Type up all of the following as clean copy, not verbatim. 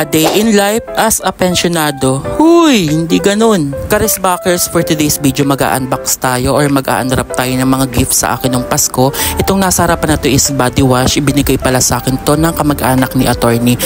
A day in life as a pensionado. Huy, hindi ganun. Karisbackers, for today's video mag-unbox tayo or mag-unwrap tayo ng mga gifts sa akin ng Pasko. Itong nasa harapan na to is body wash. Ibinigay pala sa akin to ng kamag-anak ni attorney.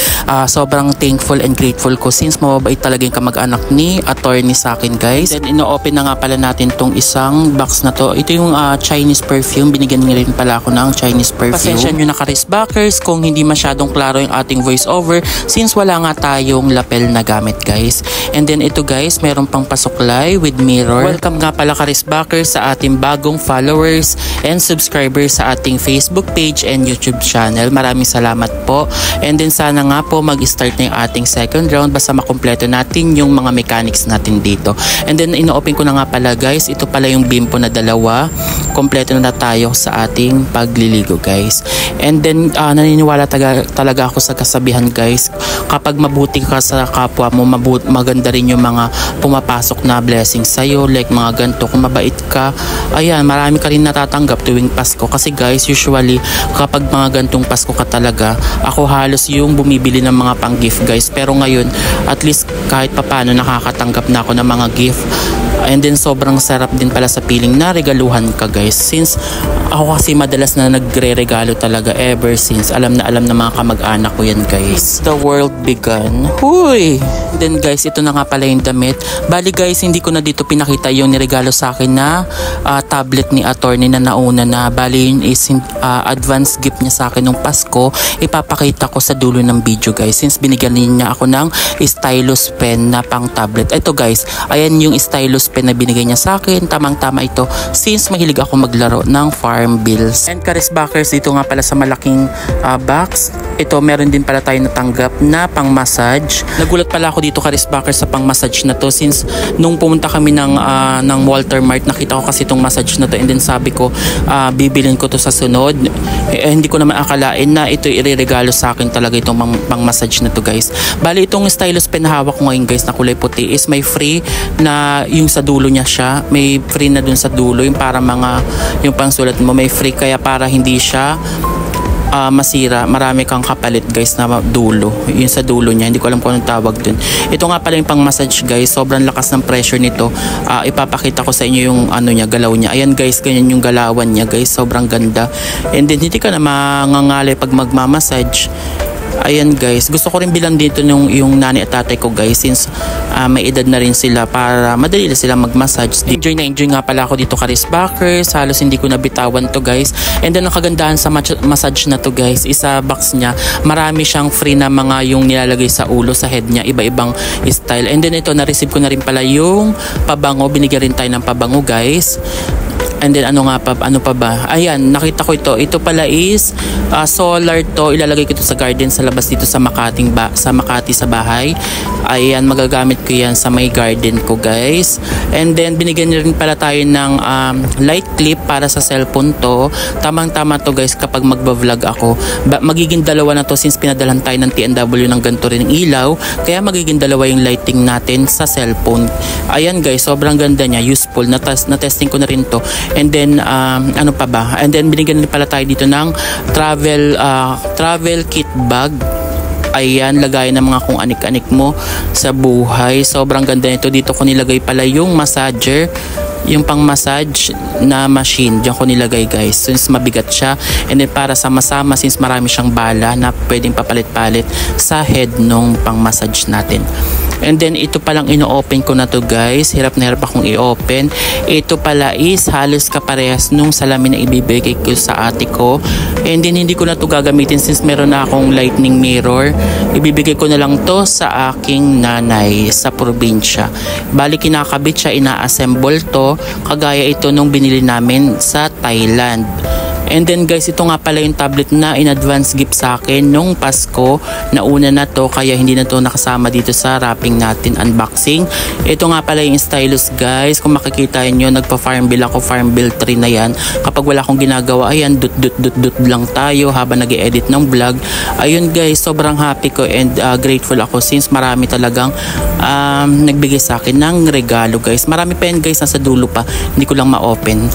Sobrang thankful and grateful ko since mababait talaga yung kamag-anak ni attorney sa akin, guys. Then ino-open na nga pala natin tong isang box na to. Ito yung Chinese perfume. Binigyan nga rin pala ako ng Chinese perfume. Pasensya nyo na karisbackers kung hindi masyadong klaro yung ating voice over since wala nga tayong lapel na gamit, guys. And then ito, guys, meron pang pasuklay with mirror. Welcome nga pala karisbackers sa ating bagong followers and subscribers sa ating Facebook page and YouTube channel. Maraming salamat po. And then sana nga po mag-start na yung ating second round basta makumpleto natin yung mga mechanics natin dito. And then ino-open ko na nga pala, guys. Ito pala yung bimpo na dalawa. Kompleto na tayo sa ating pagliligo, guys. And then naniniwala talaga ako sa kasabihan, guys. Kapag mabuti ka sa kapwa mo, maganda rin yung mga pumapasok na blessings sa'yo, like mga ganito. Kung mabait ka, ayan, marami ka rin natatanggap tuwing Pasko. Kasi, guys, usually kapag mga gantong Pasko ka talaga, ako halos yung bumibili ng mga pang gift, guys. Pero ngayon, at least kahit papano nakakatanggap na ako ng mga gift. And then sobrang sarap din pala sa feeling na regaluhan ka, guys. Since ako kasi madalas na nagre-regalo talaga ever since. Alam na mga kamag-anak ko yan, guys. The world began. Huy! Then, guys, ito na nga pala yung damit. Bali, guys, hindi ko na dito pinakita yung niregalo sa akin na tablet ni attorney na nauna na. Bali, yun is advance gift niya sa akin nung Pasko. Ipapakita ko sa dulo ng video, guys. Since binigyan niya ako ng stylus pen na pang tablet. Ito, guys, ayan yung stylus pen na binigay niya sa akin. Tamang-tama ito since mahilig ako maglaro ng farm bills. And karisbackers, dito nga pala sa malaking box, ito meron din pala tayo natanggap na pang massage. Nagulat pala ako dito karisbackers sa pang massage na to since nung pumunta kami ng Walter Mart, nakita ko kasi itong massage na to and then sabi ko bibilin ko to sa sunod. Hindi ko naman akalain na ito ireregalo sa akin talaga itong pang massage na to, guys. Bali, itong stylus pen na hawak ko ngayon, guys, na kulay puti is may free na yung sa dulo niya siya. May free na dun sa dulo yung para mga yung pangsulat mo may free kaya para hindi siya masira, marami kang kapalit, guys, na dulo. Yun sa dulo niya, hindi ko alam kung anong tawag dun. Ito nga pala yung pang massage, guys. Sobrang lakas ng pressure nito. Ipapakita ko sa inyo yung ano niya, galaw niya. Ayan, guys, ganyan yung galawan niya, guys. Sobrang ganda. And then hindi ka na mangangalay pag magmamassage. Ayan, guys, gusto ko rin bilang dito yung nanay at tatay ko, guys, since may edad na rin sila para madali na sila mag-massage. Enjoy nga pala ako dito karisbackers. Halos hindi ko nabitawan to, guys. And then ang kagandahan sa massage na to, guys, isa box niya, marami siyang free na mga yung nilalagay sa ulo, sa head niya, iba-ibang style. And then ito, na-receive ko na rin pala yung pabango. Binigyan rin tayo ng pabango, guys. And then ano pa ba? Ayan, nakita ko ito. Ito pala is solar to. Ilalagay ko ito sa garden sa labas dito sa Makati sa bahay. Ayan, magagamit ko yan sa may garden ko, guys. And then binigyan rin pala tayo ng light clip para sa cellphone to. Tamang-tama to, guys, kapag magba-vlog ako. Magiging dalawa na to since pinadalan tayo ng TNW ng ganito rin ng ilaw. Kaya magiging dalawa yung lighting natin sa cellphone. Ayan, guys, sobrang ganda niya. Useful. Na-testing ko na rin to. And then, ano pa ba? And then, binigyan rin pala tayo dito ng travel kit bag. Ayan, lagay ng mga kung anik-anik mo sa buhay. Sobrang ganda nito. Dito ko nilagay pala yung massager, yung pang massage na machine. Diyan ko nilagay, guys, since mabigat siya. And then para sama-sama since marami siyang bala na pwedeng papalit-palit sa head nung pang massage natin. And then ito palang ino-open ko na to, guys. Hirap na hirap akong i-open. Ito pala is halos kaparehas nung salamin na ibibigay ko sa ate ko. And then hindi ko na to gagamitin since meron na akong lightning mirror. Ibibigay ko na lang to sa aking nanay sa probinsya. Bali, kinakabit siya, ina-assemble to. Kagaya ito nung binili namin sa Thailand. And then, guys, ito nga pala yung tablet na in advance gift sa akin nung Pasko. Nauna na to kaya hindi na to nakasama dito sa wrapping natin unboxing. Ito nga pala yung stylus, guys. Kung makikita nyo, nagpa-farm bill ako, farm bill 3 na yan. Kapag wala akong ginagawa, ayan, dut lang tayo habang nag-edit ng vlog. Ayun, guys, sobrang happy ko and grateful ako since marami talagang nagbigay sa akin ng regalo, guys. Marami pa yan, guys, nasa dulo pa. Hindi ko lang ma-open.